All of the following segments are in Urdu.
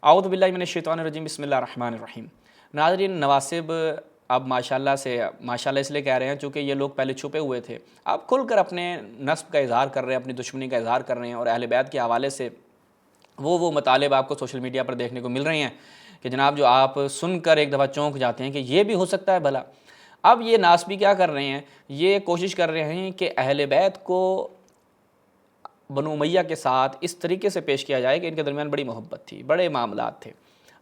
اعوذ باللہ من الشیطان الرجیم، بسم اللہ الرحمن الرحیم۔ ناظرین، نواسب اب ماشاءاللہ اس لیے کہہ رہے ہیں چونکہ یہ لوگ پہلے چھپے ہوئے تھے، اب کھل کر اپنے نسب کا اظہار کر رہے ہیں، اپنی دشمنی کا اظہار کر رہے ہیں، اور اہل بیت کے حوالے سے وہ مطالب آپ کو سوشل میڈیا پر دیکھنے کو مل رہے ہیں کہ جناب جو آپ سن کر ایک دفعہ چونک جاتے ہیں کہ یہ بھی ہو سکتا ہے بھلا۔ اب یہ ناسبی کیا کر رہے ہیں، یہ کوشش کر رہے ہیں کہ اہل بیت کو بنو امیہ کے ساتھ اس طریقے سے پیش کیا جائے کہ ان کے درمیان بڑی محبت تھی، بڑے معاملات تھے۔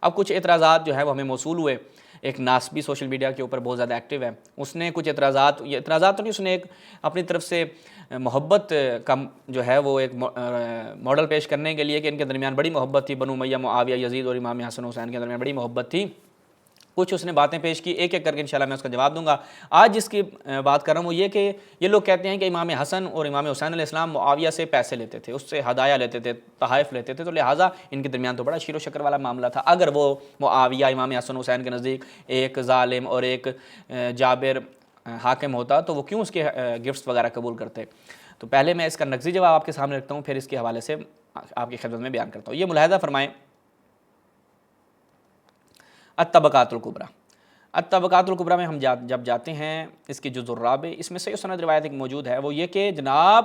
اب کچھ اعتراضات جو ہیں وہ ہمیں موصول ہوئے، ایک ناسبی سوشل میڈیا کے اوپر بہت زیادہ ایکٹیو ہے، اس نے کچھ اعتراضات تو نہیں، اس نے ایک اپنی طرف سے محبت کا جو ہے وہ ایک ماڈل پیش کرنے کے لیے کہ ان کے درمیان بڑی محبت تھی، بنو امیہ، معاویہ، یزید اور امام حسن حسین کے درمیان بڑی محبت تھی، کچھ اس نے باتیں پیش کی، ایک ایک کر کے انشاءاللہ میں اس کا جواب دوں گا۔ آج جس کی بات کر رہا ہوں وہ یہ کہ یہ لوگ کہتے ہیں کہ امام حسن اور امام حسین علیہ السلام معاویہ سے پیسے لیتے تھے، اس سے ہدایہ لیتے تھے، تحائف لیتے تھے، تو لہٰذا ان کے درمیان تو بڑا شیر و شکر والا معاملہ تھا۔ اگر وہ معاویہ امام حسن حسین کے نزدیک ایک ظالم اور ایک جابر حاکم ہوتا تو وہ کیوں اس کے گفٹس وغیرہ قبول کرتے؟ تو پہلے میں اس کا نقضی جواب آپ کے سامنے رکھتا ہوں، پھر اس کے حوالے سے آپ کی خدمت میں بیان کرتا ہوں۔ یہ ملاحظہ فرمائیں، الطبقات الکبریٰ، الطبقات الکبریٰ میں ہم جب جاتے ہیں، اس کی جزء الرابع، اس میں صحیح سند روایت ایک موجود ہے، وہ یہ کہ جناب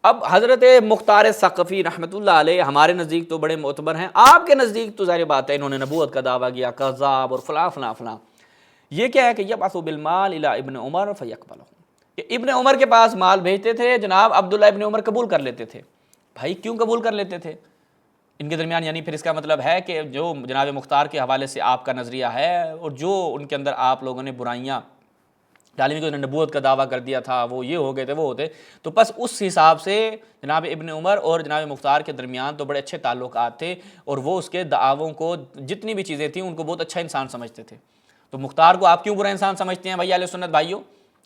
اب حضرت مختار ثقفی رحمۃ اللہ علیہ ہمارے نزدیک تو بڑے معتبر ہیں، آپ کے نزدیک تو ظاہر بات ہے انہوں نے نبوت کا دعویٰ کیا، کذاب اور فلاں فلاں فلاں۔ یہ کیا ہے کہ یبعث بالمال الی ابن عمر فیقبلہ، کہ ابن عمر کے پاس مال بھیجتے تھے، جناب عبداللہ ابن عمر قبول کر لیتے تھے۔ بھائی کیوں قبول کر لیتے تھے ان کے درمیان؟ یعنی پھر اس کا مطلب ہے کہ جو جناب مختار کے حوالے سے آپ کا نظریہ ہے اور جو ان کے اندر آپ لوگوں نے برائیاں ڈالی ہوئی، نبوت کا دعویٰ کر دیا تھا، وہ یہ ہو گئے تھے، وہ ہوتے، تو بس اس حساب سے جناب ابن عمر اور جناب مختار کے درمیان تو بڑے اچھے تعلقات تھے، اور وہ اس کے دعووں کو جتنی بھی چیزیں تھیں ان کو بہت اچھا انسان سمجھتے تھے۔ تو مختار کو آپ کیوں برا انسان سمجھتے ہیں بھائی اہل سنت بھائیو؟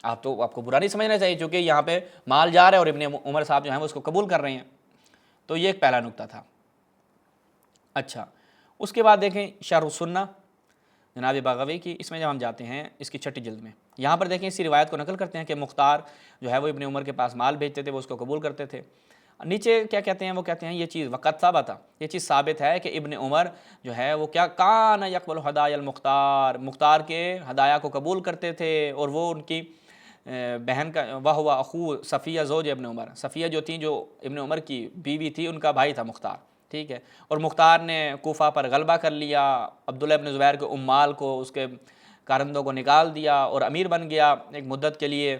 آپ کو برا نہیں سمجھنا چاہیے، چونکہ یہاں پہ مال جا رہا ہے اور ابن عمر صاحب جو ہیں وہ اس کو قبول کر رہے ہیں۔ تو یہ ایک پہلا نقطہ تھا۔ اچھا، اس کے بعد دیکھیں شرح السنہ جناب بغوی کی، اس میں جب ہم جاتے ہیں اس کی 6 جلد میں، یہاں پر دیکھیں اسی روایت کو نقل کرتے ہیں کہ مختار جو ہے وہ ابن عمر کے پاس مال بھیجتے تھے، وہ اس کو قبول کرتے تھے۔ نیچے کیا کہتے ہیں، وہ کہتے ہیں یہ چیز وقت ثابت، یہ چیز ثابت ہے کہ ابن عمر جو ہے وہ کیا کان یقبل ہدای المختار، مختار کے ہدایہ کو قبول کرتے تھے، اور وہ ان کی بہن کا وہ اخو صفیہ زوج ابن عمر، صفیہ جو تھیں جو ابن عمر کی بیوی تھی، ان کا بھائی تھا مختار، ٹھیک ہے۔ اور مختار نے کوفہ پر غلبہ کر لیا، عبداللہ ابن زبیر کے عمال کو، اس کے کارندوں کو نکال دیا اور امیر بن گیا ایک مدت کے لیے۔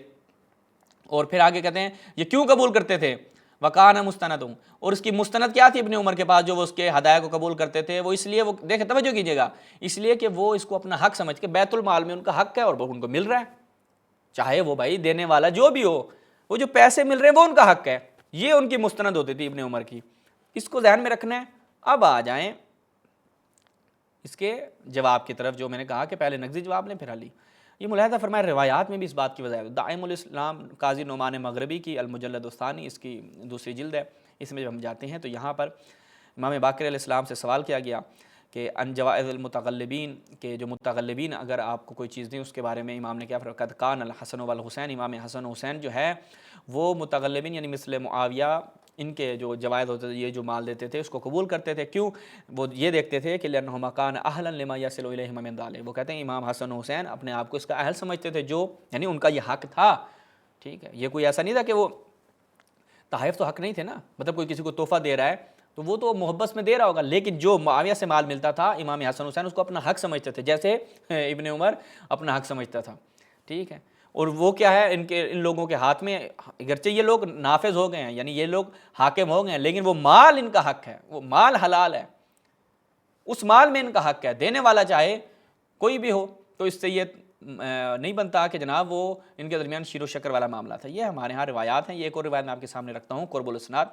اور پھر آگے کہتے ہیں یہ کیوں قبول کرتے تھے، وکانہ مستندوں، اور اس کی مستند کیا تھی ابن عمر کے پاس جو وہ اس کے ہدایہ کو قبول کرتے تھے؟ وہ اس لیے، وہ دیکھیں توجہ کیجیے گا، اس لیے کہ وہ اس کو اپنا حق سمجھ کے، بیت المال میں ان کا حق ہے اور وہ ان کو مل رہا ہے، چاہے وہ بھائی دینے والا جو بھی ہو، وہ جو پیسے مل رہے ہیں وہ ان کا حق ہے، یہ ان کی مستند ہوتی تھی ابن عمر کی، اس کو ذہن میں رکھنا ہے۔ اب آ جائیں اس کے جواب کی طرف، جو میں نے کہا کہ پہلے نقضی جواب لیں پھر علی۔ یہ ملاحظہ فرمائے روایات میں بھی اس بات کی وضاحت، دائم الاسلام قاضی نعمان مغربی کی المجلد الثانی، اس کی 2 جلد ہے، اس میں جب ہم جاتے ہیں تو یہاں پر امام باقر علیہ السلام سے سوال کیا گیا کہ ان جوائز المتغلبین، کہ جو متغلبین اگر آپ کو کوئی چیز دیں اس کے بارے میں امام نے کیا فرمایا، قد کان الحسن والحسین، امام حسن و حسین جو ہے وہ متغلبین یعنی مثل معاویہ، ان کے جو جوائز ہوتے تھے، یہ جو مال دیتے تھے اس کو قبول کرتے تھے، کیوں؟ وہ یہ دیکھتے تھے کہ لأنہما کان اہلا لما یصل الیہما من ذلک، وہ کہتے ہیں امام حسن و حسین اپنے آپ کو اس کا اہل سمجھتے تھے، جو یعنی ان کا یہ حق تھا، ٹھیک ہے۔ یہ کوئی ایسا نہیں تھا کہ وہ تحائف تو حق نہیں تھے نا، مطلب کوئی کسی کو تحفہ دے رہا ہے تو وہ تو محبت میں دے رہا ہوگا، لیکن جو معاویہ سے مال ملتا تھا امام حسن حسین اس کو اپنا حق سمجھتے تھے، جیسے ابن عمر اپنا حق سمجھتا تھا، ٹھیک ہے۔ اور وہ کیا ہے، ان لوگوں کے ہاتھ میں، اگرچہ یہ لوگ نافذ ہو گئے ہیں، یعنی یہ لوگ حاکم ہو گئے ہیں، لیکن وہ مال ان کا حق ہے، وہ مال حلال ہے، اس مال میں ان کا حق ہے، دینے والا چاہے کوئی بھی ہو، تو اس سے یہ نہیں بنتا کہ جناب وہ ان کے درمیان شیر و شکر والا معاملہ تھا۔ یہ ہمارے ہاں روایات ہیں، یہ ایک اور روایت میں آپ کے سامنے رکھتا ہوں، قرب الاسناد،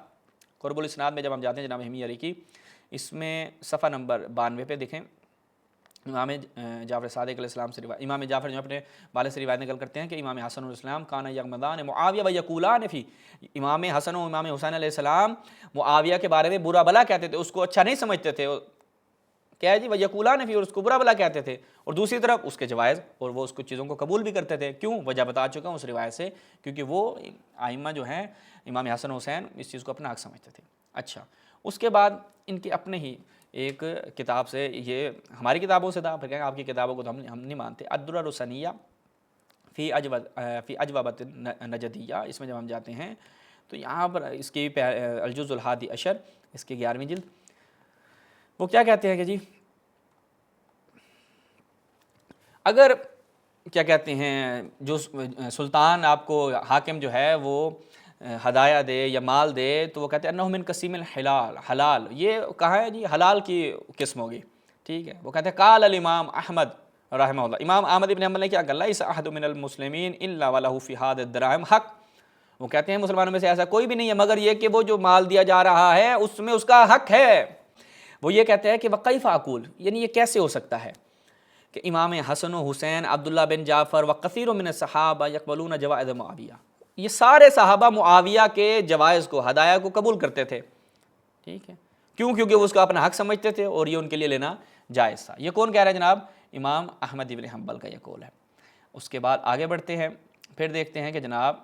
قرب الاسناد میں جب ہم جاتے ہیں جناب حمی علی کی، اس میں صفحہ نمبر 92 پہ دیکھیں، امام جعفر صادق علیہ السلام سے روایت، امام جعفر جو اپنے والد سے روایت نقل کرتے ہیں کہ امام حسن علیہ السلام کانا یغمدان معاویہ و یقولان فی، امام حسن و امام حسین علیہ السلام معاویہ کے بارے میں برا بلا کہتے تھے، اس کو اچھا نہیں سمجھتے تھے، کیا ہے جی، وہ یقولان فی، اور اس کو برا بلا کہتے تھے، اور دوسری طرف اس کے جوائز اور وہ اس کو چیزوں کو قبول بھی کرتے تھے، کیوں؟ وجہ بتا چکا ہوں اس روایت سے، کیونکہ وہ ائمہ جو ہیں امام حسن حسین اس چیز کو اپنا حق سمجھتے تھے۔ اچھا، اس کے بعد ان کے اپنے ہی ایک کتاب سے، یہ ہماری کتابوں سے تھا، پھر کہیں آپ کی کتابوں کو تو ہم نہیں مانتے، الدرر الثنیہ فی اجوبۃ نجدیہ، اس میں جب ہم جاتے ہیں تو یہاں پر اس کی الجزء الحادی عشر، اس کی 11ویں جلد، وہ کیا کہتے ہیں کہ جی اگر کیا کہتے ہیں جو سلطان آپ کو حاکم جو ہے وہ ہدایہ دے یا مال دے تو وہ کہتے ہیں انہ من قسیم الحلال، حلال، یہ کہاں ہے جی حلال کی قسم ہوگی، ٹھیک ہے۔ وہ کہتے ہیں قال الامام احمد رحمہ اللہ، امام احمد ابن حنبل نے کیا کہا، لیس احد من المسلمین الا ولہ فی ھذ الدراہم حق، وہ کہتے ہیں مسلمانوں میں سے ایسا کوئی بھی نہیں ہے مگر یہ کہ وہ جو مال دیا جا رہا ہے اس میں اس کا حق ہے۔ وہ یہ کہتے ہیں کہ وکیف اقول، یعنی یہ کیسے ہو سکتا ہے کہ امام حسن و حسین، عبداللہ بن جعفر و کثیر من الصحابہ یقبلون جوائز معاویہ، یہ سارے صحابہ معاویہ کے جوائز کو، ہدایہ کو قبول کرتے تھے، ٹھیک ہے، کیوں؟ کیونکہ وہ اس کا اپنا حق سمجھتے تھے اور یہ ان کے لیے لینا جائز تھا۔ یہ کون کہہ رہا ہے جناب؟ امام احمد ابن حنبل کا یہ قول ہے۔ اس کے بعد آگے بڑھتے ہیں، پھر دیکھتے ہیں کہ جناب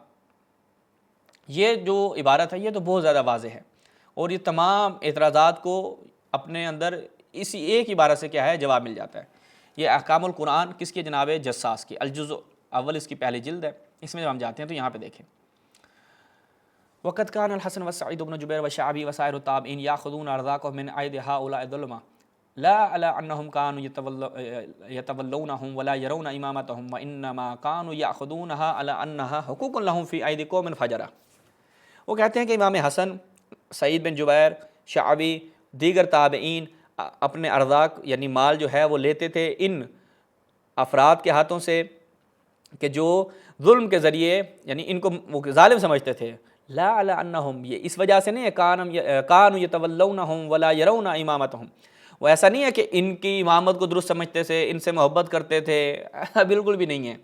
یہ جو عبارت ہے یہ تو بہت زیادہ واضح ہے، اور یہ تمام اعتراضات کو اپنے اندر اسی ایک عبارت سے کیا ہے جواب مل جاتا ہے۔ یہ احکام القرآن کس کی؟ جناب جساس کی، الجزء اول اس کی پہلی جلد ہے، اس میں جب ہم جاتے ہیں تو یہاں پہ دیکھیں وقد كان الحسن وسعيد بن جبير وشعبي وسائر التابعين ياخذون ارزاقهم من ايدي هؤلاء الظلماء لا على انهم كانوا يتولونهم ولا يرون امامتهم وانما كانوا ياخذونها على انها حقوق لهم في ايدي قوم فجرة۔ وہ کہتے ہیں کہ امام حسن، سعید بن جبیر، شعبی، دیگر تابعین اپنے ارزاق یعنی مال جو ہے وہ لیتے تھے ان افراد کے ہاتھوں سے کہ جو ظلم کے ذریعے، یعنی ان کو وہ ظالم سمجھتے تھے، لا علی انہم، یہ اس وجہ سے نہیں ہے کانوا یتولونہم ولا یرون امامتہم، وہ ایسا نہیں ہے کہ ان کی امامت کو درست سمجھتے تھے، ان سے محبت کرتے تھے، بالکل بھی نہیں ہے،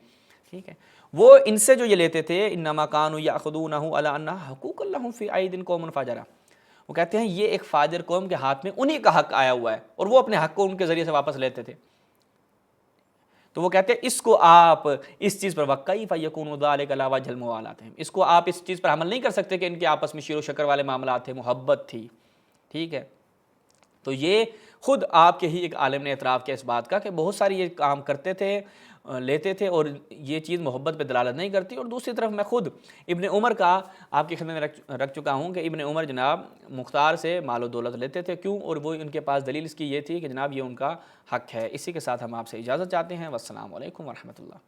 ٹھیک ہے۔ وہ ان سے جو یہ لیتے تھے انما کانوا یاخذونہ علی انہا حقوق لہم فی ایدی قوم فجرہ، وہ کہتے ہیں یہ ایک فاجر قوم کے ہاتھ میں انہی کا حق آیا ہوا ہے اور وہ اپنے حق کو ان کے ذریعے سے واپس لیتے تھے۔ تو وہ کہتے ہیں اس کو آپ اس چیز پر وَكَيْفَ يَكُونُ ذَلِكَ عَلَىٰ وَجْهِ الْمُوَالَاةِ، اس کو آپ اس چیز پر عمل نہیں کر سکتے کہ ان کے آپس میں شیر و شکر والے معاملات تھے، محبت تھی، ٹھیک ہے۔ تو یہ خود آپ کے ہی ایک عالم نے اعتراف کیا اس بات کا کہ بہت ساری یہ کام کرتے تھے، لیتے تھے، اور یہ چیز محبت پہ دلالت نہیں کرتی۔ اور دوسری طرف میں خود ابن عمر کا آپ کی خدمت میں رکھ چکا ہوں کہ ابن عمر جناب مختار سے مال و دولت لیتے تھے، کیوں؟ اور وہ ان کے پاس دلیل اس کی یہ تھی کہ جناب یہ ان کا حق ہے۔ اسی کے ساتھ ہم آپ سے اجازت چاہتے ہیں، والسلام علیکم ورحمۃ اللہ۔